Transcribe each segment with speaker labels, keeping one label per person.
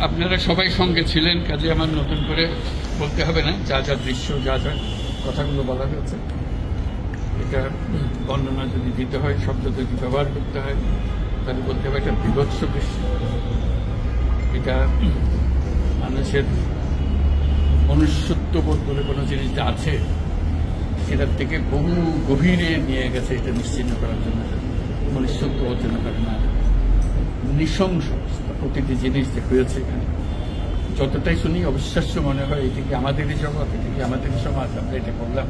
Speaker 1: আপনারা সবাই সঙ্গে ছিলেন, কাজে আমার নতুন করে বলতে হবে না। যা যা দৃশ্য, যা যা কথাগুলো বলা হয়েছে, এটা বর্ণনা যদি দিতে হয়, শব্দ যদি ব্যবহার করতে হয়, তাহলে বলতে হবে এটা বিভৎস দৃশ্য। এটা মানুষের মনুষ্যত্ববোধ বলে কোনো জিনিসটা আছে, সেটার থেকে বহু গভীরে নিয়ে গেছে। এটা নিশ্চিন্ন করার জন্য মনুষ্যত্ব অর্জন করে না, নৃশংস প্রতিটি জিনিস যে হয়েছে এখানে। যতটাই শুনি অবিশ্বাস্য মনে হয়, এটি কি আমাদেরই জগৎ, এটি কি আমাদেরই সমাজ, আমরা এটা করলাম।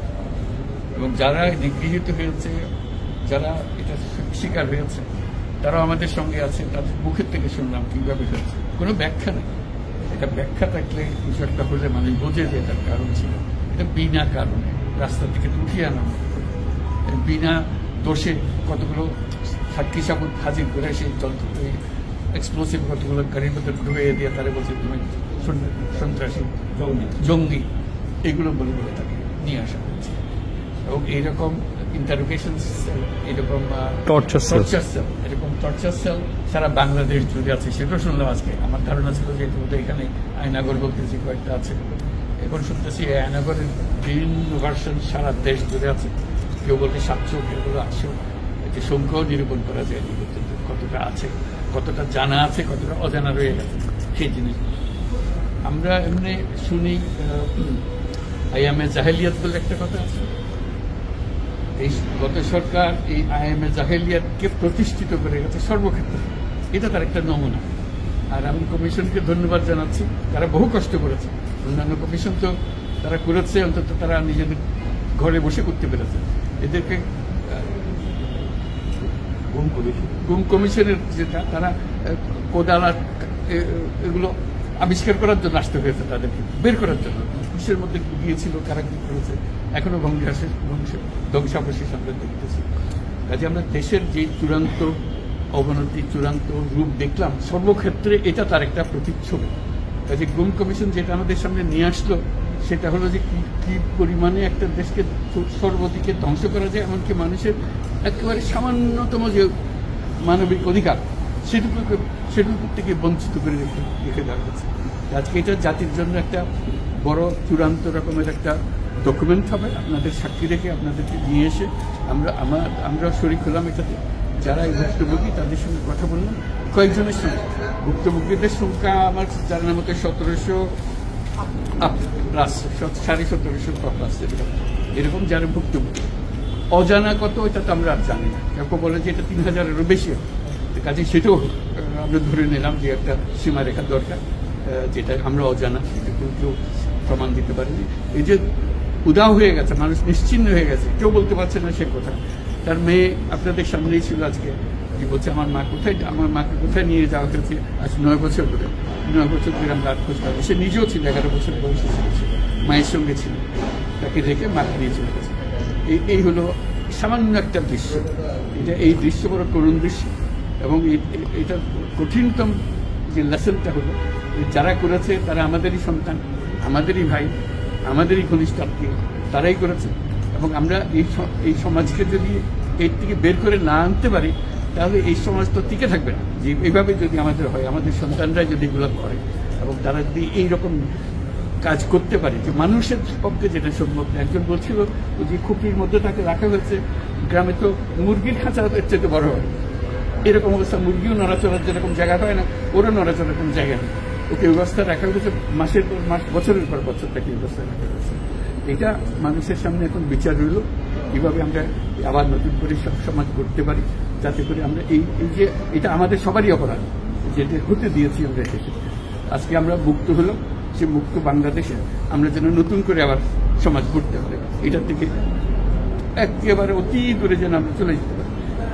Speaker 1: এবং যারা নিগৃহীত হয়েছে, যারা এটা শিকার হয়েছে, তারাও আমাদের সঙ্গে আছে। তাদের মুখের থেকে শুনলাম কিভাবে হয়েছে, কোনো ব্যাখ্যা নেই। এটা ব্যাখ্যা থাকলে কিছু একটা হলে মানুষ বোঝে যে এটার কারণ ছিল। এটা বিনা কারণে রাস্তা থেকে উঠিয়ে আনা, বিনা দোষে কতগুলো সাক্ষী সাবুত হাজির করে সেই এক্সপ্লোসিভ কতগুলো গাড়ির মধ্যে ঢুকিয়ে দিয়ে তারা বলছে তুমি সন্ত্রাসী, জঙ্গি, এগুলো বলে বলে তাকে নিয়ে আসা হয়েছে। এবং এইরকম ইন্টারোগেশন সেল, এরকম টর্চার সেল, এরকম টর্চার সেল সারা বাংলাদেশ জুড়ে আছে। সেটাও শুনলাম আজকে। আমার ধারণা ছিল যে এখানে আয়নাগর বলতেছি কয়েকটা আছে, এখন শুনতেছি আয়নাগরের বিভিন্ন ভার্সন সারা দেশ জুড়ে আছে। কেউ বলতে 700, কেউ বলে 800। এটি সংখ্যাও নিরূপণ করা যায়নি কতটা আছে, কতটা জানা আছে, কতটা অজানা রয়ে গেছে সেই জিনিস। আমরা এমনি শুনি আইএমএ জাহেলিয়াত বলে একটা কথা আছে। এই গত সরকার এই আইএমএ জাহেলিয়াতকে প্রতিষ্ঠিত করে গেছে সর্বক্ষেত্রে। এটা তার একটা নমুনা। আর আমি কমিশনকে ধন্যবাদ জানাচ্ছি, তারা বহু কষ্ট করেছে। অন্যান্য কমিশন তো তারা করেছে, অন্তত তারা নিজেদের ঘরে বসে করতে পেরেছে। এদেরকে গুম কমিশনের যেটা, তারা কোদালা এগুলো আবিষ্কার করার জন্য আসতে হয়েছে, তাদেরকে বের করার জন্য। কিসের মধ্যে গিয়েছিল, কারা কি করেছে, এখনো ধ্বংসাবশেষ আমরা দেখতেছি। কাজে আমরা দেশের যে চূড়ান্ত অবনতি, চূড়ান্ত রূপ দেখলাম সর্বক্ষেত্রে, এটা তার একটা প্রতিচ্ছবি। কাজে গুম কমিশন যেটা আমাদের সামনে নিয়ে আসলো, সেটা হলো যে কি পরিমাণে একটা দেশকে সর্বদিকে ধ্বংস করা যায়, এমনকি মানুষের একেবারে সামান্যতম যে মানবিক অধিকার, সেটুকু থেকে বঞ্চিত করে রেখে দেওয়া হয়েছে। আজকে এটা জাতির জন্য একটা বড় চূড়ান্ত রকমের একটা ডকুমেন্ট হবে। আপনাদের সাক্ষী রেখে আপনাদেরকে নিয়ে এসে আমরা শরিক হলাম এটাতে। যারা এই ভুক্তভোগী তাদের সঙ্গে কথা বললাম, কয়েকজনের সঙ্গে। ভুক্তভোগীদের সংখ্যা আমার জানার মতো 1700 প্লাস, 1750 প্লাস এরকম যারা ভুক্তভোগী। অজানা কত এটা তো আমরা আর জানি না। কেউ বলে যে এটা 3000-এরও বেশি হবে। কাজে সেটাও আমরা ধরে নিলাম যে একটা সীমারেখা দরকার, যেটা আমরা অজানা, সেটা কেউ প্রমাণ দিতে পারিনি। এই যে উদাও হয়ে গেছে, মানুষ নিশ্চিন্ন হয়ে গেছে, কেউ বলতে পারছে না সে কথা। তার মেয়ে আপনাদের সামনেই ছিল আজকে, কি বলছে আমার মাকে কোথায় নিয়ে যাওয়া হয়েছে আজ 9 বছর ধরে। 9 বছর ধরে আমরা খোঁজ পাবো। সে নিজেও ছিল 11 বছর বয়সে ছিল, মায়ের সঙ্গে ছিল, তাকে রেখে মাকে নিয়ে চলে গেছে। এই হলো সামান্য একটা দৃশ্য। এই দৃশ্য বড় করুণ দৃশ্য। এবং এটা কঠিনতম যে লেসনটা হলো, যারা করেছে তারা আমাদেরই সন্তান, আমাদেরই ভাই, আমাদেরই ঘনিষ্ঠ আত্মীয়, তারাই করেছে। এবং আমরা এই সমাজকে যদি এর থেকে বের করে না আনতে পারি, তাহলে এই সমাজ তো টিকে থাকবে না। যে এইভাবে যদি আমাদের হয়, আমাদের সন্তানরা যদি এগুলো করে এবং তারা যদি এইরকম কাজ করতে পারে, যে মানুষের পক্ষে যেটা সম্ভব। একজন বলছিল যে খুপড়ির মধ্যে তাকে রাখা হয়েছে, গ্রামে তো মুরগির খাঁচা চেয়ে বড় হয়, এরকম অবস্থা। মুরগিও নড়াচড়ার যেরকম জায়গা হয় না, ওরও নড়াচড়ার কোনো জায়গা নেই। ওকে ব্যবস্থা রাখা হয়েছে, মাসের পর মাস, বছরের পর বছর তাকে ব্যবস্থা রাখা হয়েছে। এটা মানুষের সামনে এখন বিচার রইল, কীভাবে আমরা আবার নতুন করে সমাজ করতে পারি, যাতে করে আমরা এই যে এটা আমাদের সবারই অপরাধ, যেটা হতে দিয়েছি আমরা এসেছি। আজকে আমরা মুক্ত হলো, সে মুক্ত বাংলাদেশে আমরা যেন নতুন করে আবার সমাজ গড়তে পারি। এটার থেকে একেবারে অতি দূরে যেন আমরা চলে যেতে পারি।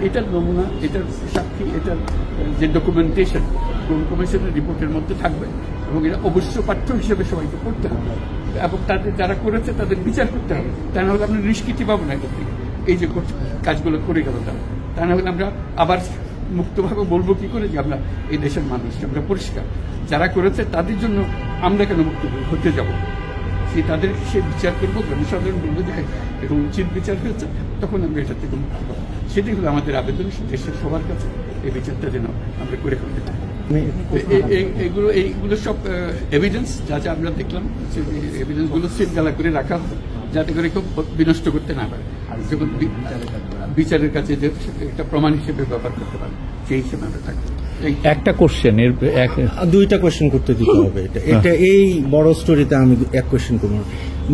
Speaker 1: এটার নমুনা, এটার সাক্ষী, এটার যে ডকুমেন্টেশন কমিশনের রিপোর্টের মধ্যে থাকবে। এবং এটা অবশ্য পাঠ্য হিসেবে সবাইকে পড়তে হবে, এবং তাদের যারা করেছে তাদের বিচার করতে হবে। তা না হলে আমরা নিষ্কৃতি পাবো না এটার থেকে। এই যে কাজগুলো করে গেল তা না হলে আমরা আবার মুক্তভাবে বলবো কি করে যে আমরা এই দেশের মানুষ, আমরা পরিষ্কার। যারা করেছে তাদের জন্য আমরা কেন মুক্ত হতে যাব? তাদের সে বিচার করবো, জনসাধারণ বলবো যে এরকম উচিত বিচার হয়েছে, তখন আমরা এটা থেকে মুক্তি পাবো। সেটাই হলো আমাদের আবেদন দেশের সবার কাছে, এই বিচারটা যেন আমরা করে ফেলতে পারি। এইগুলো সব এভিডেন্স যা যা আমরা দেখলাম, সেই এভিডেন্সগুলো সিলগালা করে রাখা হবে যাতে করে কেউ বিনষ্ট করতে না পারে, যখন বিচারের কাছে যে একটা প্রমাণ হিসেবে ব্যবহার করতে পারে সেই হিসেবে আমরা থাকবো।
Speaker 2: একটা কোশ্চেন,
Speaker 3: দুইটা কোশ্চেন করতে দিতে হবে। এটা এই বড় স্টোরিতে আমি এক কোশ্চেন করব।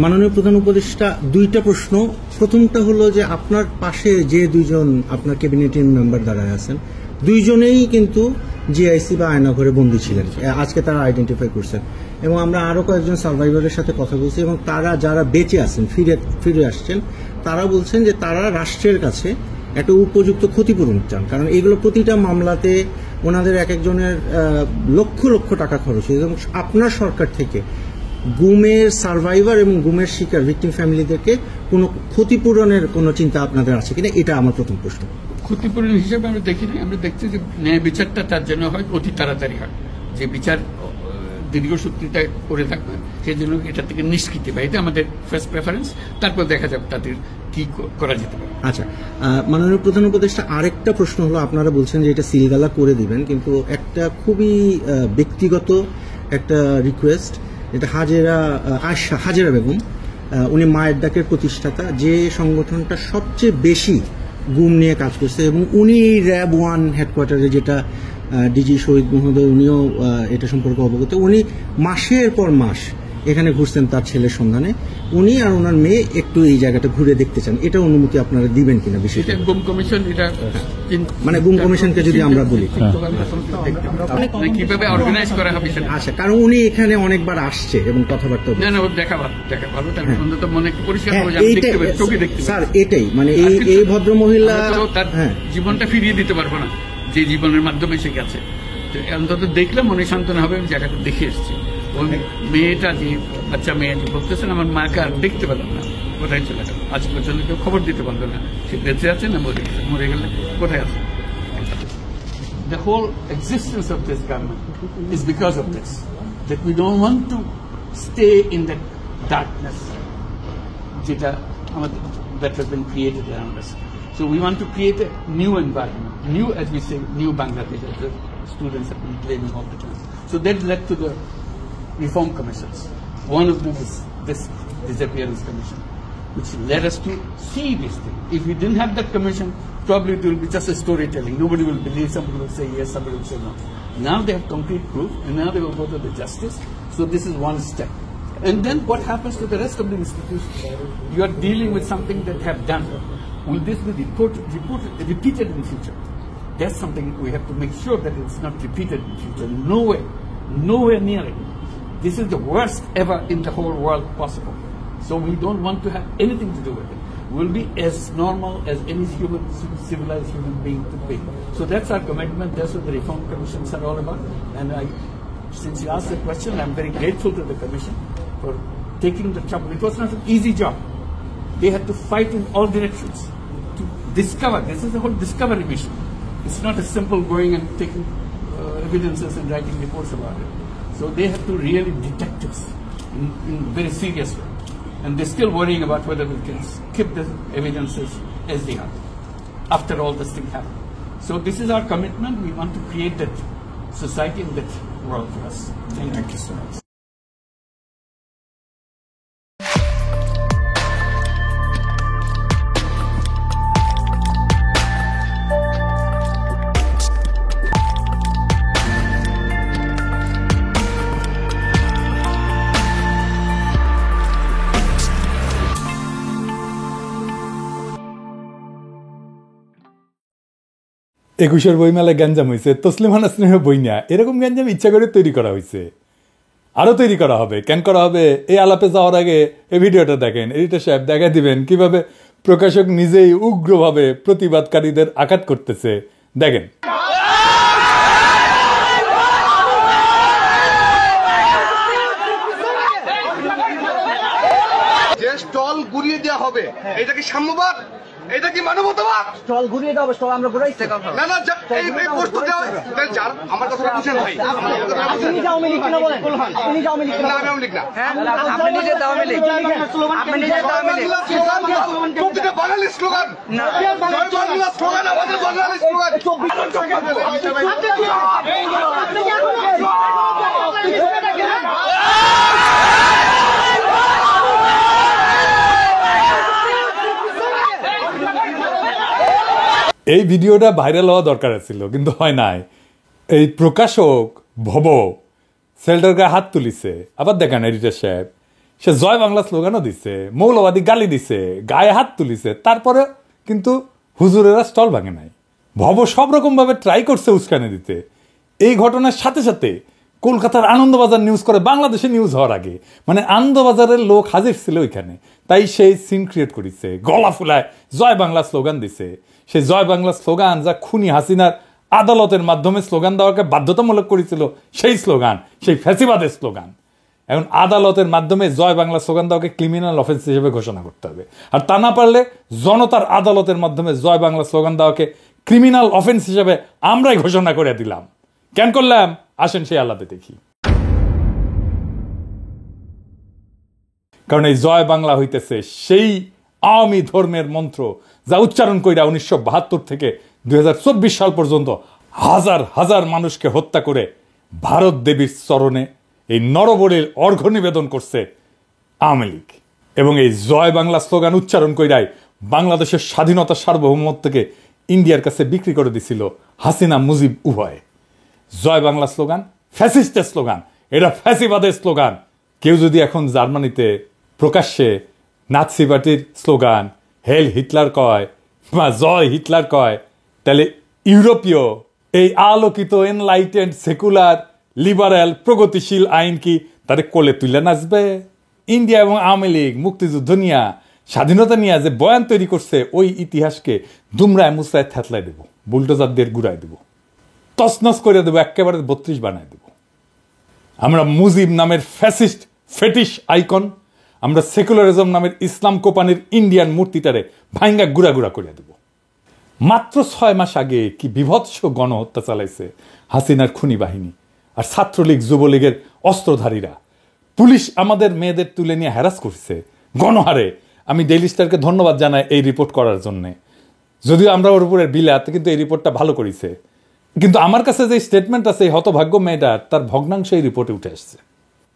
Speaker 3: মাননীয় প্রধান উপদেষ্টা, দুইটা প্রশ্ন। প্রথমটা হলো যে আপনার পাশে যে দুইজন আপনার ক্যাবিনেটের মেম্বার দাঁড়ায় আছেন, দুইজনেই কিন্তু জিআইসি বা আয়নাঘরে বন্দী ছিলেন, আজকে তারা আইডেন্টিফাই করছেন, এবং আমরা আরো কয়েকজন সার্ভাইভারের সাথে কথা বলছি, এবং তারা যারা বেঁচে আছেন, ফিরে আসছেন, তারা বলছেন যে তারা রাষ্ট্রের কাছে একটা উপযুক্ত ক্ষতিপূরণ চান, কারণ এগুলো প্রতিটা মামলাতে ওনাদের এক একজনের লক্ষ লক্ষ টাকা খরচ হয়েছে, এবং আপনার সরকার থেকে গুমের সার্ভাইভার এবং গুমের শিকার ভিকটিম ফ্যামিলিদেরকে কোনো ক্ষতিপূরণের কোনো চিন্তা আপনাদের আছে কিনা, এটা আমার প্রথম প্রশ্ন।
Speaker 1: ক্ষতিপূরণ হিসেবে আমরা দেখিনি, আমরা দেখছি যে ন্যায় বিচারটা তার জন্য হয় অতি তাড়াতাড়ি হয়, যে বিচার দীর্ঘসূত্রিতা করে থাকবে সেই জন্য এটা থেকে নিষ্কৃতি পাই, এটা আমাদের ফার্স্ট প্রেফারেন্স, তারপর দেখা যাবে তাদের কি করা যেতে পারে।
Speaker 3: আচ্ছা, মাননীয় প্রধান উপদেষ্টা, আরেকটা প্রশ্ন হলো, আপনারা বলছেন যে এটা সিলগালা করে দিবেন, কিন্তু একটা খুবই ব্যক্তিগত একটা রিকোয়েস্ট, এটা হাজেরা বেগম, উনি মায়ের ডাকের প্রতিষ্ঠাতা, যে সংগঠনটা সবচেয়ে বেশি গুম নিয়ে কাজ করছে, এবং উনি র্যাব 1 হেডকোয়ার্টারে, যেটা ডিজি শহীদ মহোদয়, উনিও এটা সম্পর্কে অবগত, উনি মাসের পর মাস এখানে ঘুরছেন তার ছেলের সন্ধানে, উনি আর ওনার মেয়ে একটু এই জায়গাটা ঘুরে দেখতে চান, এটা অনুমতি আপনারা দিবেন কিনা? বিষয়টা
Speaker 1: গুম কমিশন, এটা
Speaker 3: মানে গুম কমিশনকে যদি আমরা বলি
Speaker 1: কিভাবে অর্গানাইজ করা হবে সেটা।
Speaker 3: আচ্ছা, কারণ উনি এখানে অনেকবার আসছে এবং কথাবার্তা
Speaker 1: দেখা ভালো, তার অন্তত মনে পরিষ্কার
Speaker 3: স্যার, এটাই মানে এই ভদ্র মহিলা
Speaker 1: তার জীবনটা ফিরিয়ে দিতে পারবো না যে জীবনের মাধ্যমে সে গেছে, অন্তত দেখলে মনে সান্ত্বনা হবে, আমি জায়গাটা দেখে এসেছি। ওই মেয়েটা, যে বাচ্চা মেয়ে বলতেছেন, আমার মাকে আর দেখতে পেলাম না, কোথায় চলে গেল, আজ পর্যন্ত কেউ খবর দিতে পারলো না সে বেঁচে আছে না মরে গেলে কোথায় আছে। The whole existence of this government is because of this, that we don't want to stay in that darkness that has been created around us. So we want to create a new environment, new, as we say, new Bangladesh, as the students have been claiming all the time. So that led to the reform commissions. One of them is this disappearance commission, which led us to see this thing. If we didn't have that commission, probably it will be just a storytelling. Nobody will believe, somebody will say yes, somebody will say no. Now they have concrete proof, and now they will go to the justice. So this is one step. And then what happens to the rest of the institutions? You are dealing with something that have done. Will this be repeated in the future? That's something we have to make sure that it's not repeated in the future. Nowhere near it. This is the worst ever in the whole world possible. So we don't want to have anything to do with it. We'll be as normal as any civilized human being could be. So that's our commitment. That's what the reform commissions are all about. And since you asked the question, I'm very grateful to the commission for taking the trouble. It was not an easy job. They had to fight in all directions to discover. This is the whole discovery mission. It's not as simple going and taking evidences and writing reports about it. So they have to really detect this in a very serious way. And they're still worrying about whether we can keep the evidences as they are after all this thing happened. So this is our commitment. We want to create that society and that world for us. Thank you so much.
Speaker 2: একুশের বইমেলায় গ্যাঞ্জাম হয়েছে, তসলিমা নাসরিনের বই নিয়ে এরকম গ্যাঞ্জাম ইচ্ছা করে তৈরি করা হয়েছে, আরো তৈরি করা হবে। কেন করা হবে? এই আলাপে যাওয়ার আগে এই ভিডিওটা দেখেন, এডিটর সাহেব দেখা দিবেন কিভাবে প্রকাশক নিজেই উগ্রভাবে প্রতিবাদকারীদের আঘাত করতেছে, দেখেন।
Speaker 4: যে স্টল ঘুরিয়ে দেওয়া হবে, এটা কি সাম্যবাদ? এটা কি মানবতাবাদ?
Speaker 5: স্টল ঘুরিয়ে দাও, স্টল আমরা ঘুরাইছি
Speaker 4: না না, এই বস্তুটা যার আমার কথা বুঝেন ভাই,
Speaker 5: আপনি যাও মিলিক না বলেন, আপনি যাও মিলিক না,
Speaker 4: আমি লিখ না,
Speaker 5: আপনি নিজে দাও মিলিক, আপনি নিজে দাও মিলিক,
Speaker 4: প্রতিটা বাঙালি স্লোগান না, জয় বাংলা স্লোগান, আমাদের বাঙালি স্লোগান।
Speaker 2: এই ভিডিওটা ভাইরাল হওয়া দরকার ছিল, কিন্তু হয় নাই। এই প্রকাশক ভব সেলটার গায়ে হাত তুলিছে, আবার দেখেন এডিটর সাহেব সে জয় বাংলা স্লোগানও দিছে, মৌলবাদী গালি দিছে, গায়ে হাত তুলিছে, তারপরে কিন্তু হুজুরেরা স্টল ভাঙে নাই। ভব সব রকম ভাবে ট্রাই করছে উস্কানি দিতে। এই ঘটনার সাথে সাথে কলকাতার আনন্দবাজার নিউজ করে বাংলাদেশে নিউজ হওয়ার আগে, মানে আনন্দবাজারের লোক হাজির ছিল ওইখানে, তাই সেই সিন ক্রিয়েট করেছে, গলা ফুলায় জয় বাংলা স্লোগান দিছে। সেই জয় বাংলা স্লোগান যা খুনি হাসিনার আদালতের মাধ্যমে স্লোগান দেওয়াকে বাধ্যতামূলক করেছিল, সেই স্লোগান, সেই ফ্যাসিবাদের স্লোগান, এখন আদালতের মাধ্যমে জয় বাংলা স্লোগান দেওয়াকে ক্রিমিনাল অফেন্স হিসেবে ঘোষণা করতে হবে। আর তা না পারলে জনতার আদালতের মাধ্যমে জয় বাংলা স্লোগান দেওয়াকে ক্রিমিনাল অফেন্স হিসেবে আমরাই ঘোষণা করে দিলাম। কেন করলাম আসেন সেই আলাদা দেখি। কারণ এই জয় বাংলা হইতেছে সেই আওয়ামী ধর্মের মন্ত্র যা উচ্চারণ কইরা 1972 থেকে 2024 সাল পর্যন্ত হাজার হাজার মানুষকে হত্যা করে ভারত দেবীর চরণে এই নরবলির অর্ঘ্য নিবেদন করছে আওয়ামী লীগ। এবং এই জয় বাংলা স্লোগান উচ্চারণ কইরাই বাংলাদেশের স্বাধীনতা সার্বভৌমত্বকে ইন্ডিয়ার কাছে বিক্রি করে দিছিল হাসিনা মুজিব উভয়। জয় বাংলা স্লোগান ফ্যাসিস্টের স্লোগান, এটা ফ্যাসিবাদের স্লোগান। কেউ যদি এখন জার্মানিতে প্রকাশ্যে নাৎসি পার্টির স্লোগান হেল হিটলার কয় বা জয় হিটলার কয়, তাহলে ইউরোপীয় এই আলোকিত এনলাইটেন্ড সেকুলার লিবারেল প্রগতিশীল আইন কি তাদের কোলে তুলে নাচবে? ইন্ডিয়া এবং আওয়ামী লীগ মুক্তিযুদ্ধ নিয়ে স্বাধীনতা নিয়ে যে বয়ান তৈরি করছে, ওই ইতিহাসকে দুমরায় মুসরায় থ্যাতলায় দেব, বুলডোজার দিয়ে গুড়ায় দেব, তছনছ করে দেবো, একেবারে 32 বানায় দেব। আমরা মুজিব নামের ফ্যাসিস্ট ফেটিশ আইকন, আমরা সেকুলারিজম নামের ইসলাম কোপানির ইন্ডিয়ান মূর্তিটারে ভাঙ্গা গুড়া গুড়া করে দেব। মাত্র 6 মাস আগে কি বিভৎস গণহত্যা চালাইছে হাসিনার খুনি বাহিনী আর ছাত্রলীগ যুবলীগের অস্ত্রধারীরা। পুলিশ আমাদের মেয়েদের তুলে নিয়ে হ্যারাস করছে গণহারে। আমি ডেইলি স্টারকে ধন্যবাদ জানাই এই রিপোর্ট করার জন্যে, যদিও আমরা ওর উপরে বিলাত, কিন্তু এই রিপোর্টটা ভালো করেছে। কিন্তু আমার কাছে যে স্টেটমেন্ট আছে এই হতভাগ্য মেয়েটার, তার ভগ্নাংশ এই রিপোর্টে উঠে আসছে।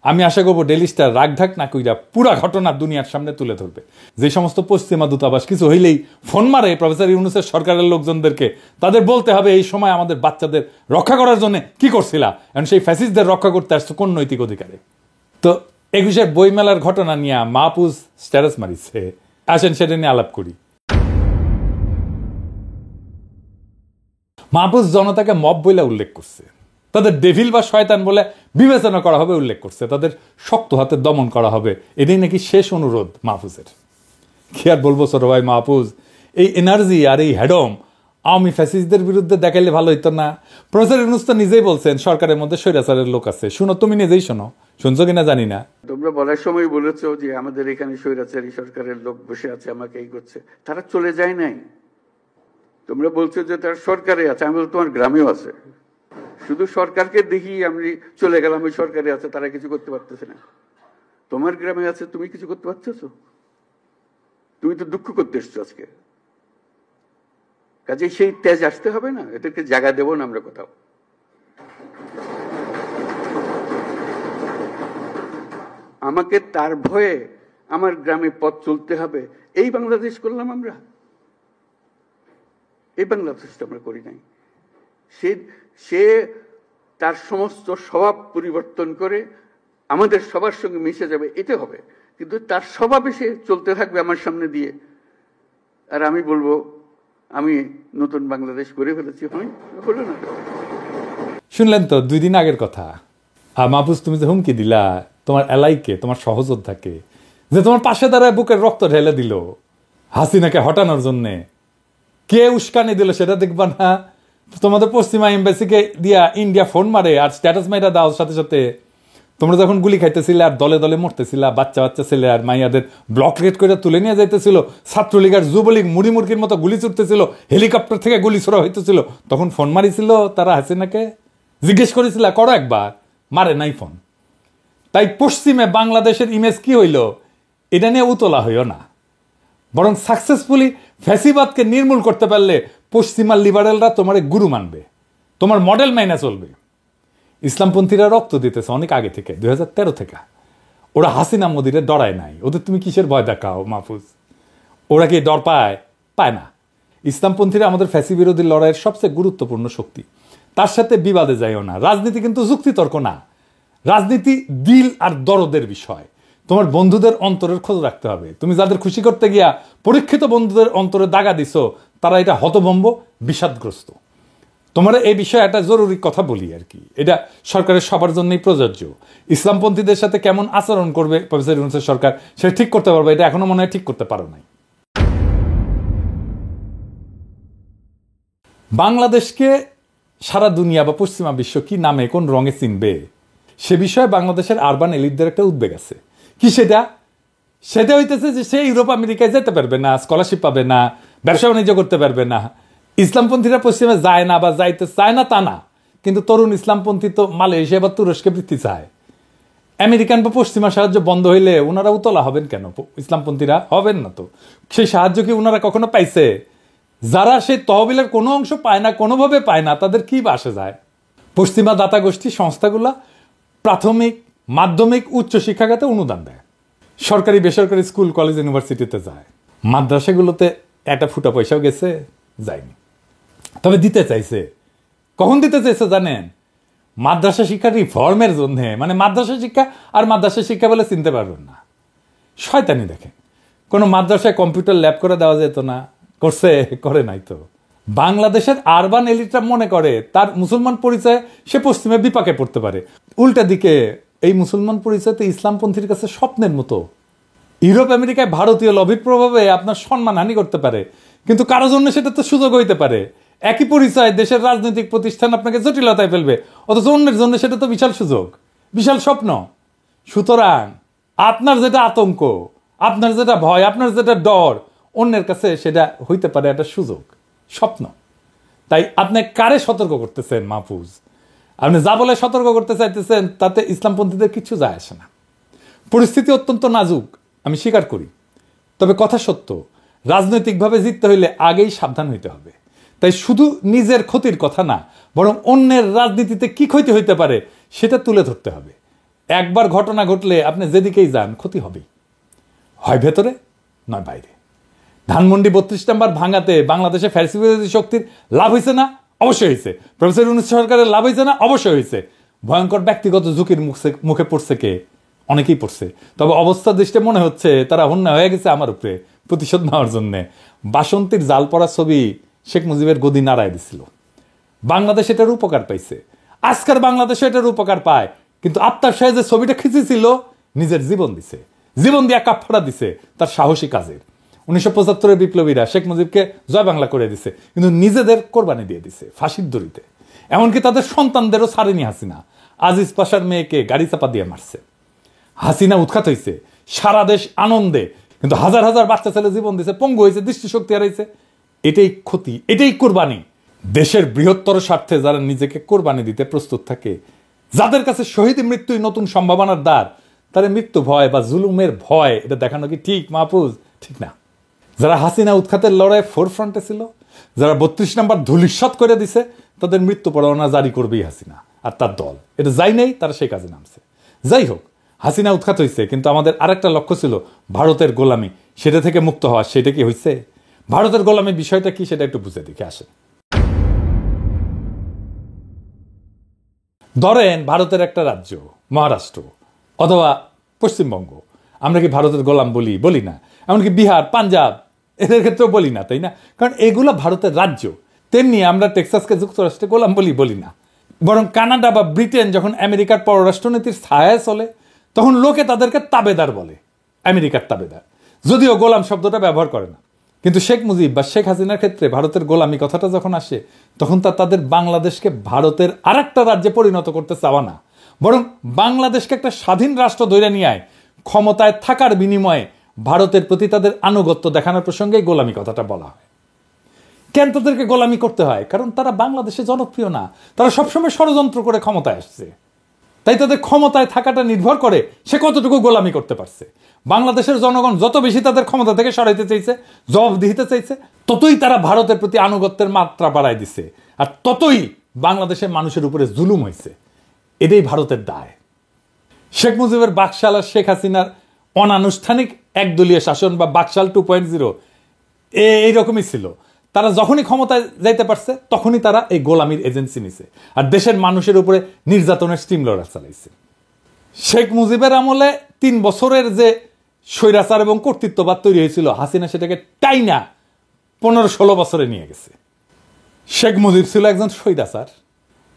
Speaker 2: আমি আশা করবো ডেইলি স্টার রাগঢাক না কইরা পুরা ঘটনা দুনিয়ার সামনে তুলে ধরবে। যে সমস্ত পশ্চিমা দূতাবাস কিছু হইলেই ফোন মারে প্রফেসর ইউনূসের সরকারের লোকজনদেরকে, তাদের বলতে হবে এই সময় আমাদের বাচ্চাদের রক্ষা করার জন্য কি করছিলা, এখন সেই ফ্যাসিস্টদের রক্ষা করতে আসছে কোন নৈতিক অধিকারে? তো 21-এর বইমেলার ঘটনা নিয়ে মাহফুজ স্ট্যাটাস মারিছে, আসেন সেটা নিয়ে আলাপ করি। মাহফুজ জনতাকে মব বলে উল্লেখ করছে, তাদের ডেভিল বা শয়তান বলে বিবেচনা করা হবে উল্লেখ করছে, তাদের শক্ত হাতে দমন করা হবে, এটাই নাকি শেষ অনুরোধ মাহফুজের। কি আর বলবো ছোট ভাই মাহফুজ, এই এনার্জি আর এই হ্যাডম আওয়ামী ফ্যাসিস্টদের বিরুদ্ধে দেখাইলে ভালো হইতো না? প্রফেসর ইউনূস তো নিজেই বলছেন সরকারের মধ্যে স্বৈরাচারের লোক আছে। শুনো, তুমি নিজেই শোনো, শুনছো কিনা জানি না।
Speaker 1: তোমরা বলার সময় বলেছো যে আমাদের এখানে স্বৈরাচারী সরকারের লোক বসে আছে, আমাকে এই করছে। তারা চলে যায় নাই। তোমরা বলছো যে তার সরকারে আছে, আমি বলছি তোমার গ্রামেও আছে। শুধু সরকারকে দেখি আমি চলে গেলাম, ওই সরকারে আছে, তারা কিছু করতে পারতেছে না। তোমার গ্রামে আছে, তুমি কিছু করতে পারতেছো? তুমি তো দুঃখ করতে এসছো আজকে। কাজে সেই তেজ আসতে হবে না, এদেরকে জায়গা দেবো না আমরা কোথাও। আমাকে তার ভয়ে আমার গ্রামে পথ চলতে হবে, এই বাংলাদেশ করলাম আমরা? এই বাংলাদেশটা আমরা করি নাই। সে তার সমস্ত স্বভাব পরিবর্তন করে আমাদের সবার সঙ্গে মিশে যাবে, এটা হবে। কিন্তু তার স্বভাবে সে চলতে থাকবে আমার সামনে দিয়ে, আর আমি বলবো আমি নতুন বাংলাদেশ করে ফেলেছি। হলো না?
Speaker 2: শুনলেন তো 2 দিন আগের কথা। আর মাহফুজ, তুমি যে হুমকি দিলা তোমার এলাইকে, তোমার সহযোদ্ধাকে, যে তোমার পাশে দাঁড়ায় বুকের রক্ত ঢেলে দিল হাসিনাকে হটানোর জন্যে, কে উস্কানি দিল সেটা দেখবা না? তোমাদের পশ্চিমা এম্বাসিকে দিয়া ইন্ডিয়া ফোন মারে আর স্ট্যাটাস মাইরা দাও সাথে সাথে। তোমরা যখন গুলি খাইতেছিলে আর দলে দলে মরতেছিলা, বাচ্চা বাচ্চা ছেলে আর মাইয়াদের ব্লকলেট করে তুলে নিয়ে যাইতেছিল, ছাত্রলীগ আর যুবলীগ মুড়ি মুরগির মতো গুলি ছুটতেছিল, হেলিকপ্টার থেকে গুলি ছোড়া হইতেছিল, তখন ফোন মারিছিল তারা হাসিনাকে? জিজ্ঞেস করেছিল? করো একবার, মারে নাই ফোন। তাই পশ্চিমে বাংলাদেশের ইমেজ কি হইল এটা নিয়ে উতলা হইও না, বরং সাকসেসফুলি ফ্যাসিবাদকে নির্মূল করতে পারলে পশ্চিমা লিবারেলরা তোমার গুরু মানবে, তোমার মডেল মাইনা চলবে। ইসলামপন্থীরা রক্ত দিতেছে অনেক আগে থেকে, 2013 থেকে। ওরা হাসিনা মোদিরে ডরায় নাই, ওদের তুমি কিসের ভয় দেখাও মাহফুজ? ওরা কি ডর পায়? পায় না। ইসলামপন্থীরা আমাদের ফ্যাসি বিরোধী লড়াইয়ের সবচেয়ে গুরুত্বপূর্ণ শক্তি। তার সাথে বিবাদে যাইও না। রাজনীতি কিন্তু যুক্তিতর্ক না, রাজনীতি দিল আর দরদের বিষয়। তোমার বন্ধুদের অন্তরের খোঁজ রাখতে হবে। তুমি যাদের খুশি করতে গিয়া পরীক্ষিত বন্ধুদের অন্তরে দাগা দিছো, তারা এটা হতভম্ব, বিষাদগ্রস্ত। তোমার এই বিষয়ে একটা জরুরি কথা বলি আর কি, এটা সরকারের সবার জন্যই প্রযোজ্য। ইসলামপন্থীদের সাথে কেমন আচরণ করবে প্রফেসর ইউনূসের সরকার, সেটা ঠিক করতে পারবে, এটা এখনো মনে হয় ঠিক করতে পারো নাই। বাংলাদেশকে সারা দুনিয়া বা পশ্চিমা বিশ্ব কি নামে কোন রঙে চিনবে, সে বিষয়ে বাংলাদেশের আরবান এলিটদের একটা উদ্বেগ আছে। কি সেটা হইতেছে যে সে ইউরোপ আমেরিকায় যেতে পারবে না, স্কলারশিপ পাবে না, ব্যবসা বাণিজ্য করতে পারবে না। ইসলামপন্থীরা পশ্চিমে যায় না বা যাইতে চায় না তা না, কিন্তু তরুণ ইসলামপন্থী তো মালয়েশিয়া বা তুরস্কে বৃত্তি চায়। আমেরিকান বা পশ্চিমা সাহায্য বন্ধ হইলে ওনারা উতলা হবেন কেন? ইসলামপন্থীরা হবেন না তো। সেই সাহায্য কি ওনারা কখনো পাইছে? যারা সেই তহবিলের কোনো অংশ পায় না, কোনোভাবে পায় না, তাদের কি বাসে যায়? পশ্চিমা দাতা গোষ্ঠী সংস্থাগুলা প্রাথমিক, মাধ্যমিক, উচ্চ শিক্ষাখাতে অনুদান দেয়। সরকারি বেসরকারি স্কুল, কলেজ, ইউনিভার্সিটিতে যায়। মাদ্রাসাগুলোতে একটা ফুটা পয়সাও গেছে? যায়নি। তবে দিতে চাইছে। কখন দিতে চাইছে জানেন? মাদ্রাসা শিক্ষা রিফর্মের জন্য। মানে মাদ্রাসা শিক্ষা আর মাদ্রাসা শিক্ষা বলে চিনতে পারবেন না। শয়তানি দেখেন। কোনো মাদ্রাসায় কম্পিউটার ল্যাব করে দেওয়া যেত না? করছে? করে নাই তো। বাংলাদেশের আরবান এলিটরা মনে করে তার মুসলমান পরিচয় সে পশ্চিমে বিপাকে পড়তে পারে। উল্টা দিকে এই মুসলমান পরিচয় তো ইসলামপন্থীর কাছে স্বপ্নের মতো। ইউরোপ আমেরিকায় ভারতীয় লবির প্রভাবে আপনার সম্মানহানি করতে পারে, কিন্তু কারো জন্য সেটা তো সুযোগ হইতে পারে। একই পরিচয় দেশের রাজনৈতিক প্রতিষ্ঠান আপনাকে জটিলতায় ফেলবে, অথচ অন্যের জন্য সেটা তো বিশাল সুযোগ, বিশাল স্বপ্ন। সুতরাং আপনার যেটা আতঙ্ক, আপনার যেটা ভয়, আপনার যেটা ডর, অন্যের কাছে সেটা হইতে পারে একটা সুযোগ, স্বপ্ন। তাই আপনি কারে সতর্ক করতেছেন মাহফুজ? আপনি যা বলে সতর্ক করতে চাইতেছেন তাতে ইসলামপন্থীদের কিছু যায় আসে না। পরিস্থিতি অত্যন্ত নাজুক, আমি স্বীকার করি। তবে কথা সত্য, রাজনৈতিকভাবে জিততে হইলে আগেই সাবধান হইতে হবে। তাই শুধু নিজের ক্ষতির কথা না, বরং অন্যের রাজনীতিতে কি ক্ষতি হইতে পারে সেটা তুলে ধরতে হবে। একবার ঘটনা ঘটলে আপনি যেদিকেই যান ক্ষতি হবেই, হয় ভেতরে নয় বাইরে। ধানমন্ডি 32 নম্বর ভাঙাতে বাংলাদেশে ফ্যাসি বিরোধী শক্তির লাভ হয়েছে না? অবশ্যই হয়েছে। প্রফেসর ইউনূস সরকারের লাভ হয়েছে না? অবশ্যই হয়েছে। ভয়ঙ্কর ব্যক্তিগত ঝুঁকির মুখে পড়ছে কে? অনেকেই পড়ছে। তবে অবস্থা দৃষ্টে মনে হচ্ছে তারা অন্যায় হয়ে গেছে আমার উপরে প্রতিশোধ নেওয়ার জন্য। বাসন্তীর জাল পড়া ছবি শেখ মুজিবের গদি নাড়ায় দিছিল। বাংলাদেশ এটার উপকার পাইছে, আজকের বাংলাদেশে এটার উপকার পায়। কিন্তু আফতাব সাহেব যে ছবিটা খিঁচেছিল, নিজের জীবন দিছে, জীবন দিয়া কাফফারা দিছে তার সাহসী কাজের। 1975-এর বিপ্লবীরা শেখ মুজিবকে জয় বাংলা করে দিছে, কিন্তু নিজেদের কোরবানি দিয়ে দিছে ফাঁসির দড়িতে। এমনকি তাদের সন্তানদেরও ছাড়েনি হাসিনা। আজিজ পাশার মেয়েকে গাড়ি চাপা দিয়ে মারছে। হাসিনা উৎখাত হয়েছে, সারা দেশ আনন্দে, কিন্তু হাজার হাজার বাচ্চা ছেলে জীবন দিছে, পঙ্গু হয়েছে, দৃষ্টিশক্তি হারাইছে। এটাই ক্ষতি, এটাই কোরবানি। দেশের বৃহত্তর স্বার্থে যারা নিজেকে কোরবানি দিতে প্রস্তুত থাকে, যাদের কাছে শহীদ মৃত্যুই নতুন সম্ভাবনার দ্বার, তারা মৃত্যু ভয় বা জুলুমের ভয় এটা দেখানো কি ঠিক মাহফুজ? ঠিক না। যারা হাসিনা উৎখাতের লড়াই ফোরফ্রন্টে ছিল, যারা 32 নম্বর ধূলিসাৎ করে দিছে, তাদের মৃত্যু পরোয়ানা জারি করবেই হাসিনা আর তার দল। এটা যাই নেই, তারা সেই কাজে নামছে। যাই হোক, হাসিনা উৎখাত হয়েছে, কিন্তু আমাদের আরেকটা লক্ষ্য ছিল ভারতের গোলামি, সেটা থেকে মুক্ত হওয়া। সেটা কি হয়েছে? ভারতের গোলামি বিষয়টা কি সেটা একটু বুঝে দেখে আসে। ধরেন ভারতের একটা রাজ্য মহারাষ্ট্র অথবা পশ্চিমবঙ্গ, আমরা কি ভারতের গোলাম বলি? বলি না। এমনকি বিহার, পাঞ্জাব, এদের ক্ষেত্রেও বলি না, তাই না? কারণ এগুলো ভারতের রাজ্য। তেমনি আমরা টেক্সাসকে যুক্তরাষ্ট্রে গোলাম বলি না। বরং কানাডা বা ব্রিটেন যখন আমেরিকার পররাষ্ট্রনীতির ছায়ায় চলে, তখন লোকে তাদেরকে তাবেদার বলে, আমেরিকার তাবেদার, যদিও গোলাম শব্দটা ব্যবহার করে না। কিন্তু শেখ মুজিব বা শেখ হাসিনার ক্ষেত্রে ভারতের গোলামি কথাটা যখন আসে, তখন তাদের বাংলাদেশকে ভারতের আরেকটা রাজ্যে পরিণত করতে চাওয়া না, বরং বাংলাদেশকে একটা স্বাধীন রাষ্ট্র ধরে নিয়ে আয়, ক্ষমতায় থাকার বিনিময়ে ভারতের প্রতি তাদের আনুগত্য দেখানোর প্রসঙ্গে গোলামি কথাটা বলা হয়। কেন তাদেরকে গোলামি করতে হয়? কারণ তারা বাংলাদেশে জনপ্রিয় না, তারা সবসময় ষড়যন্ত্র করে ক্ষমতায় আসছে। তাই তাদের ক্ষমতায় থাকাটা নির্ভর করে সে কতটুকু গোলামি করতে পারছে। বাংলাদেশের জনগণ যত বেশি তাদের ক্ষমতা থেকে সরাইতে চাইছে, জবাবদিহিতে চাইছে, ততই তারা ভারতের প্রতি আনুগত্যের মাত্রা বাড়ায় দিছে, আর ততই বাংলাদেশের মানুষের উপরে জুলুম হয়েছে। এটাই ভারতের দায়। শেখ মুজিবের বাকশাল আর শেখ হাসিনার অনানুষ্ঠানিক একদলীয় শাসন বা বাকশাল 2.0 এইরকমই ছিল। তারা যখনই ক্ষমতায় যাইতে পারছে তখনই তারা এই গোলামির এজেন্সি নিছে আর দেশের মানুষের উপরে নির্যাতনের স্টিম রোলার চালাইছে। শেখ মুজিবের আমলে 3 বছরের যে স্বৈরাচার এবং কর্তৃত্ববাদ তৈরি হয়েছিল, হাসিনা সেটাকে টাইনা 15-16 বছরে নিয়ে গেছে। শেখ মুজিব ছিল একজন স্বৈরাচার,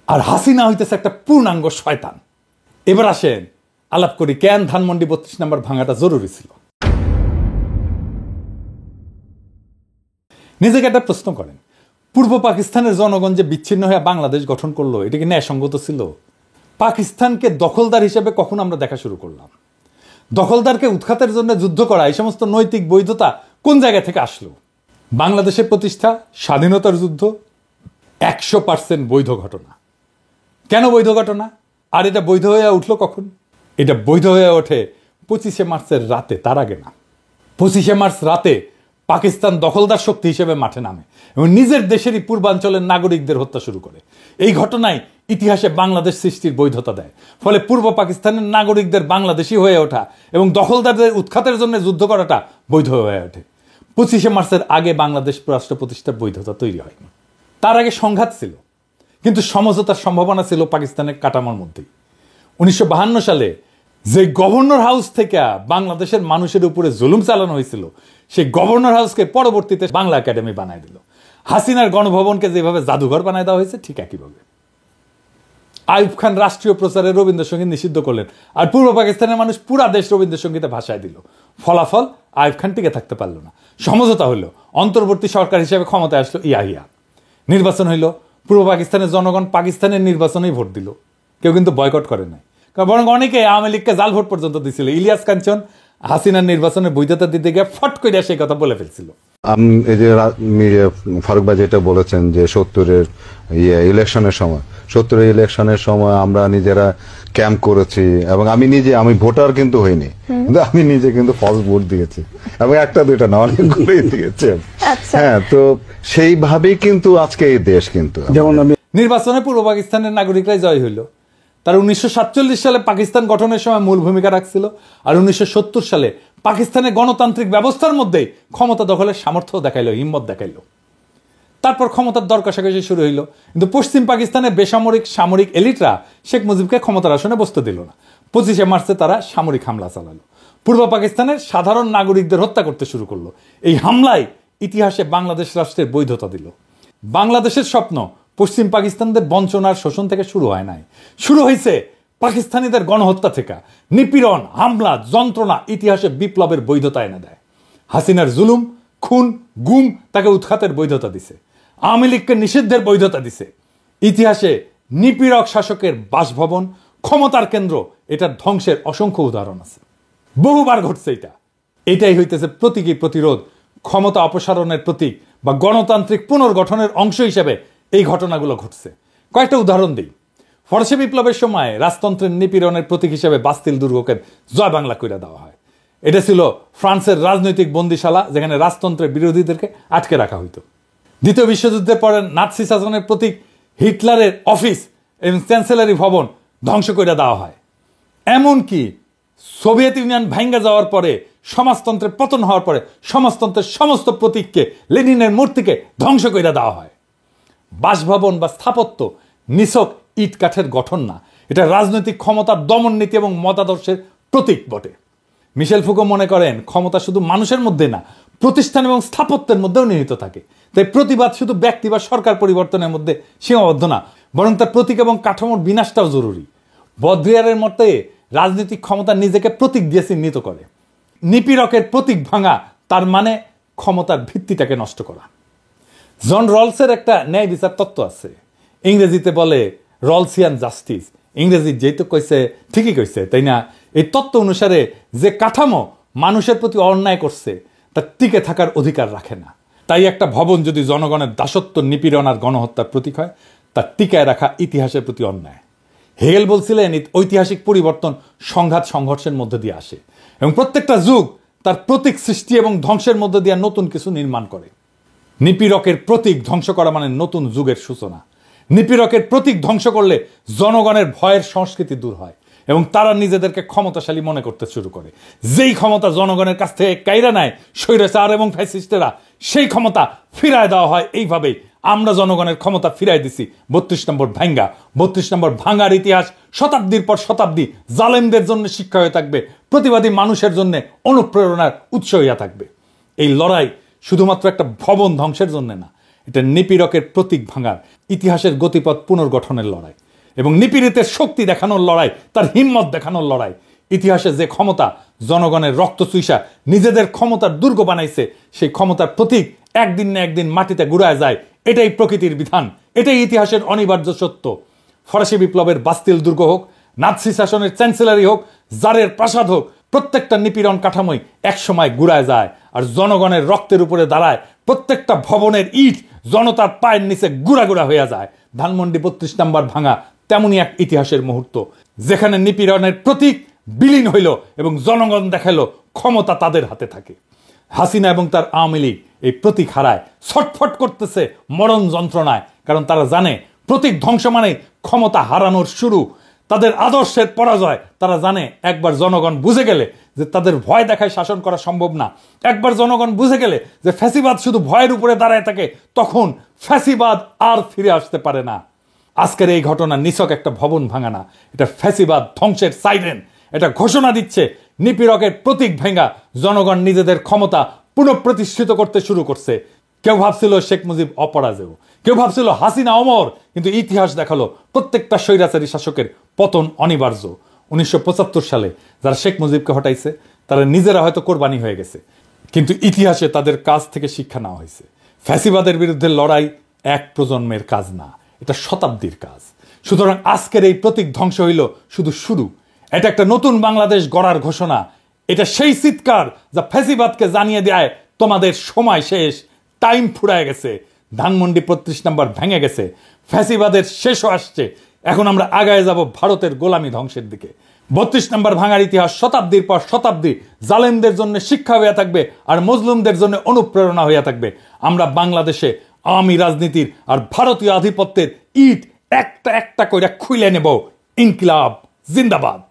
Speaker 2: আর হাসিনা হইতেছে একটা পূর্ণাঙ্গ শয়তান। এবার আসেন আলাপ করি কেন ধানমন্ডি 32 নম্বর ভাঙাটা জরুরি ছিল। নিজেকে একটা প্রশ্ন করেন, পূর্ব পাকিস্তানের জনগণ যে বিচ্ছিন্ন হয়ে বাংলাদেশ গঠন করলো, এটা কি ন্যায়সঙ্গত ছিল? পাকিস্তানকে দখলদার হিসেবে কখন আমরা দেখা শুরু করলাম? দখলদারকে উৎখাতের জন্য যুদ্ধ করা, এই সমস্ত নৈতিক বৈধতা কোন জায়গা থেকে আসলো? বাংলাদেশের প্রতিষ্ঠা, স্বাধীনতার যুদ্ধ 100% বৈধ ঘটনা। কেন বৈধ ঘটনা? আর এটা বৈধ হয়ে উঠলো কখন? এটা বৈধ হয়ে ওঠে 25শে মার্চের রাতে, তার আগে না। 25শে মার্চ রাতে পাকিস্তান দখলদার শক্তি হিসেবে মাঠে নামে এবং নিজের দেশেরই পূর্বাঞ্চলের নাগরিকদের হত্যা শুরু করে। এই ঘটনায় ইতিহাসে বাংলাদেশ সৃষ্টির বৈধতা দেয়। ফলে পূর্ব পাকিস্তানের নাগরিকদের বাংলাদেশি হয়ে ওঠা এবং দখলদারদের উৎখাতের জন্য যুদ্ধ করাটা বৈধ হয়ে ওঠে। 25শে মার্চের আগে বাংলাদেশ রাষ্ট্র প্রতিষ্ঠার বৈধতা তৈরি হয়নি। তার আগে সংঘাত ছিল, কিন্তু সমঝোতার সম্ভাবনা ছিল পাকিস্তানের কাঠামোর মধ্যেই। 1952 সালে যে গভর্নর হাউস থেকে বাংলাদেশের মানুষের উপরে জুলুম চালানো হয়েছিল, সেই গভর্নর হাউসকে পরবর্তীতে বাংলা একাডেমি বানায় দিল। হাসিনার গণভবনকে যেভাবে জাদুঘর বানায় দেওয়া হয়েছে, ঠিক একইভাবে আইয়ুব খান রাষ্ট্রীয় প্রচারে রবীন্দ্রসঙ্গীত নিষিদ্ধ করলেন, আর পূর্ব পাকিস্তানের মানুষ পুরা দেশ রবীন্দ্রসঙ্গীতে ভাষায় দিল। ফলাফল, আইয়ুব খান টিকে থাকতে পারল না। সমঝোতা হইল, অন্তর্বর্তী সরকার হিসেবে ক্ষমতায় আসলো ইয়াহিয়া। নির্বাচন হইল, পূর্ব পাকিস্তানের জনগণ পাকিস্তানের নির্বাচনেই ভোট দিল, কেউ কিন্তু বয়কট করে নাই। বরং অনেকে আওয়ামী লীগকে জাল ভোট পর্যন্ত দিছিল। ইলিয়াস কাঞ্চন হাসিনার নির্বাচনের বৈধতা দিতে গিয়ে ফট করে সেই কথা বলে ফেলছিল।
Speaker 6: এই যে ফারুক ভাই যেটা বলেছেন যে 70-এর ইলেকশনের সময়, 70-এর ইলেকশনের সময় আমরা নিজেরা ক্যাম্প করেছি এবং আমি ভোটার কিন্তু হইনি, কিন্তু আমি নিজে কিন্তু ফলস ভোট দিয়েছি এবং 1-2টা না, অনেকগুলোই দিয়েছি। হ্যাঁ, তো সেইভাবেই কিন্তু আজকে এই দেশ কিন্তু, যেমন আমি
Speaker 2: নির্বাচনে পূর্ব পাকিস্তানের নাগরিকরাই জয় হইল। তার 1947 সালে পাকিস্তান গঠনের সময় মূল ভূমিকা রাখছিল, আর 1970 সালে পাকিস্তানের গণতান্ত্রিক ব্যবস্থার মধ্যেই ক্ষমতা দখলের সামর্থ্য দেখাইল, হিম্মত দেখাইল। তারপর ক্ষমতার দর কষাকষি শুরু হইল, কিন্তু পশ্চিম পাকিস্তানের বেসামরিক সামরিক এলিটরা শেখ মুজিবকে ক্ষমতার আসনে বসতে দিল না। 25শে মার্চে তারা সামরিক হামলা চালালো, পূর্ব পাকিস্তানের সাধারণ নাগরিকদের হত্যা করতে শুরু করলো। এই হামলায় ইতিহাসে বাংলাদেশ রাষ্ট্রের বৈধতা দিল। বাংলাদেশের স্বপ্ন পশ্চিম পাকিস্তানদের বঞ্চনার শোষণ থেকে শুরু হয় নাই, শুরু হয়েছে পাকিস্তানিদের গণহত্যা থেকে। নিপীড়ন, হামলা, যন্ত্রণা ইতিহাসে বিপ্লবের বৈধতা এনে দেয়। হাসিনার জুলুম, খুন, গুম তাকে উৎখাতের বৈধতা দিছে। আওয়ামী লীগকে নিষিদ্ধের বৈধতা দিছে। ইতিহাসে নিপীড়ক শাসকের বাসভবন, ক্ষমতার কেন্দ্র, এটার ধ্বংসের অসংখ্য উদাহরণ আছে, বহুবার ঘটছে। এটাই হইতেছে প্রতীকী প্রতিরোধ, ক্ষমতা অপসারণের প্রতীক বা গণতান্ত্রিক পুনর্গঠনের অংশ হিসেবে এই ঘটনাগুলো ঘটছে। কয়েকটা উদাহরণ দিই। ফরাসি বিপ্লবের সময় রাজতন্ত্রের নিপীড়নের প্রতীক হিসেবে বাস্তিল দুর্গকে জয় বাংলা কইরা দেওয়া হয়। এটা ছিল ফ্রান্সের রাজনৈতিক বন্দিশালা, যেখানে রাজতন্ত্রের বিরোধীদেরকে আটকে রাখা হইত। দ্বিতীয় বিশ্বযুদ্ধের পরে নাৎসি শাসনের প্রতীক হিটলারের অফিস এবং চ্যান্সেলারি ভবন ধ্বংস করে দেওয়া হয়। এমনকি সোভিয়েত ইউনিয়ন ভাঙ্গা যাওয়ার পরে, সমাজতন্ত্রের পতন হওয়ার পরে সমাজতন্ত্রের সমস্ত প্রতীককে, লেনিনের মূর্তিকে ধ্বংস করে দেওয়া হয়। বাসভবন বা স্থাপত্য নিছক ইট কাঠের গঠন না, এটা রাজনৈতিক ক্ষমতার দমন নীতি এবং মতাদর্শের প্রতীক বটে। মিশেল ফুকো মনে করেন ক্ষমতা শুধু মানুষের মধ্যে না, প্রতিষ্ঠান এবং স্থাপত্যের মধ্যেও নিহিত থাকে। তাই প্রতিবাদ শুধু ব্যক্তি বা সরকার পরিবর্তনের মধ্যে সীমাবদ্ধ না, বরং তার প্রতীক এবং কাঠামোর বিনাশটাও জরুরি। বদ্রিয়ারের মতে রাজনৈতিক ক্ষমতা নিজেকে প্রতীক দিয়ে চিহ্নিত করে। নিপীড়কের প্রতীক ভাঙা তার মানে ক্ষমতার ভিত্তিটাকে নষ্ট করা। জন রলসের একটা ন্যায় বিচার তত্ত্ব আছে, ইংরেজিতে বলে রলসিয়ান জাস্টিস। ইংরেজি যেই তো কইছে ঠিকই কইছে, তাই না? এই তত্ত্ব অনুসারে যে কাঠামো মানুষের প্রতি অন্যায় করছে তার টিকে থাকার অধিকার রাখে না। তাই একটা ভবন যদি জনগণের দাসত্ব, নিপীড়ন আর গণহত্যার প্রতীক হয়, তার টিকায় রাখা ইতিহাসের প্রতি অন্যায়। হেগেল বলছিলেন ঐতিহাসিক পরিবর্তন সংঘাত সংঘর্ষের মধ্যে দিয়ে আসে এবং প্রত্যেকটা যুগ তার প্রতীক সৃষ্টি এবং ধ্বংসের মধ্যে দিয়ে নতুন কিছু নির্মাণ করে। নিপীড়কের প্রতীক ধ্বংস করা মানে নতুন যুগের সূচনা। নিপীড়কের প্রতীক ধ্বংস করলে জনগণের ভয়ের সংস্কৃতি দূর হয় এবং তারা নিজেদেরকে ক্ষমতাশালী মনে করতে শুরু করে। যেই ক্ষমতা জনগণের কাছ থেকে কাইরা নেয় স্বৈরাচার এবং ফ্যাসিস্টেরা, সেই ক্ষমতা ফিরায় দেওয়া হয় এইভাবেই। আমরা জনগণের ক্ষমতা ফিরাই দিছি 32 নম্বর ভাঙ্গা। 32 নম্বর ভাঙ্গার ইতিহাস শতাব্দীর পর শতাব্দী জালেমদের জন্য শিক্ষা হয়ে থাকবে, প্রতিবাদী মানুষের জন্য অনুপ্রেরণার উৎস হইয়া থাকবে। এই লড়াই শুধুমাত্র একটা ভবন ধ্বংসের জন্য না, এটা নিপীড়কের প্রতীক ভাঙার, ইতিহাসের গতিপথ পুনর্গঠনের লড়াই এবং নিপীড়িতের শক্তি দেখানোর লড়াই, তার হিম্মত দেখানোর লড়াই। ইতিহাসে যে ক্ষমতা জনগণের রক্ত চুইসা নিজেদের ক্ষমতার দুর্গ বানাইছে, সেই ক্ষমতার প্রতীক একদিন না একদিন মাটিতে গুড়ায় যায়। এটাই প্রকৃতির বিধান, এটাই ইতিহাসের অনিবার্য সত্য। ফরাসি বিপ্লবের বাস্তিল দুর্গ হোক, নাৎসি শাসনের চ্যান্সেলারি হোক, জারের প্রাসাদ হোক, প্রত্যেকটা নিপীড়ন কাঠামোই একসময় গুড়ায় যায় আর জনগণের রক্তের উপরে দাঁড়ায়। প্রত্যেকটা ভবনের ইট জনতার পায়ের নিচে গুড়া গুড়া হয়ে যায়। ধানমন্ডি 32 নম্বর ভাঙা তেমনই এক ইতিহাসের মুহূর্ত, যেখানে নিপীড়নের প্রতীক বিলীন হইল এবং জনগণ দেখালো ক্ষমতা তাদের হাতে থাকে। হাসিনা এবং তার আওয়ামী লীগ এই প্রতীক হারায় ছটফট করতেছে মরণ যন্ত্রণায়, কারণ তারা জানে প্রতীক ধ্বংস মানে ক্ষমতা হারানোর শুরু, তাদের আদর্শের পরাজয়। তারা জানে একবার জনগণ বুঝে গেলে যে তাদের ভয় দেখায় শাসন করা সম্ভব না, একবার জনগণ বুঝে গেলে যে ফ্যাসিবাদ শুধু ভয়ের উপরে দাঁড়ায় থাকে, তখন ফ্যাসিবাদ আর ফিরে আসতে পারে না। আজকের এই ঘটনা নিছক একটা ভবন ভাঙা না, এটা ফ্যাসিবাদ ধ্বংসের সাইরেন। এটা ঘোষণা দিচ্ছে নিপীড়কের প্রতীক ভেঙ্গা জনগণ নিজেদের ক্ষমতা পুনঃপ্রতিষ্ঠিত করতে শুরু করছে। কেউ ভাবছিল শেখ মুজিব অপরাজেয়, কেউ ভাবছিল হাসিনা অমর, কিন্তু ইতিহাস দেখালো প্রত্যেকটা স্বৈরাচারী শাসকের পতন অনিবার্য। 1975 সালে যারা শেখ মুজিবকে হটাইছে তারা নিজেরা হয়তো কোরবানি হয়ে গেছে, কিন্তু ইতিহাসে তাদের কাছ থেকে শিক্ষা নেওয়া হয়েছে। ফ্যাসিবাদের বিরুদ্ধে লড়াই এক প্রজন্মের কাজ না, এটা শতাব্দীর কাজ। সুতরাং আজকের এই প্রতীক ধ্বংস হইল শুধু শুরু, এটা একটা নতুন বাংলাদেশ গড়ার ঘোষণা। এটা সেই চিৎকার যা ফ্যাসিবাদকে জানিয়ে দেয় তোমাদের সময় শেষ, টাইম ফুরায় গেছে। ধানমন্ডি 32 নম্বর ভেঙে গেছে, ফ্যাসিবাদের শেষও আসছে। এখন আমরা আগায় যাব ভারতের গোলামি ধ্বংসের দিকে। 32 নম্বর ভাঙার ইতিহাস শতাব্দীর পর শতাব্দী জালেমদের জন্য শিক্ষা হইয়া থাকবে আর মজলুমদের জন্য অনুপ্রেরণা হইয়া থাকবে। আমরা বাংলাদেশে আওয়ামী রাজনীতির আর ভারতীয় আধিপত্যের ইট একটা একটা করে খুলে নেব। ইনকিলাব জিন্দাবাদ।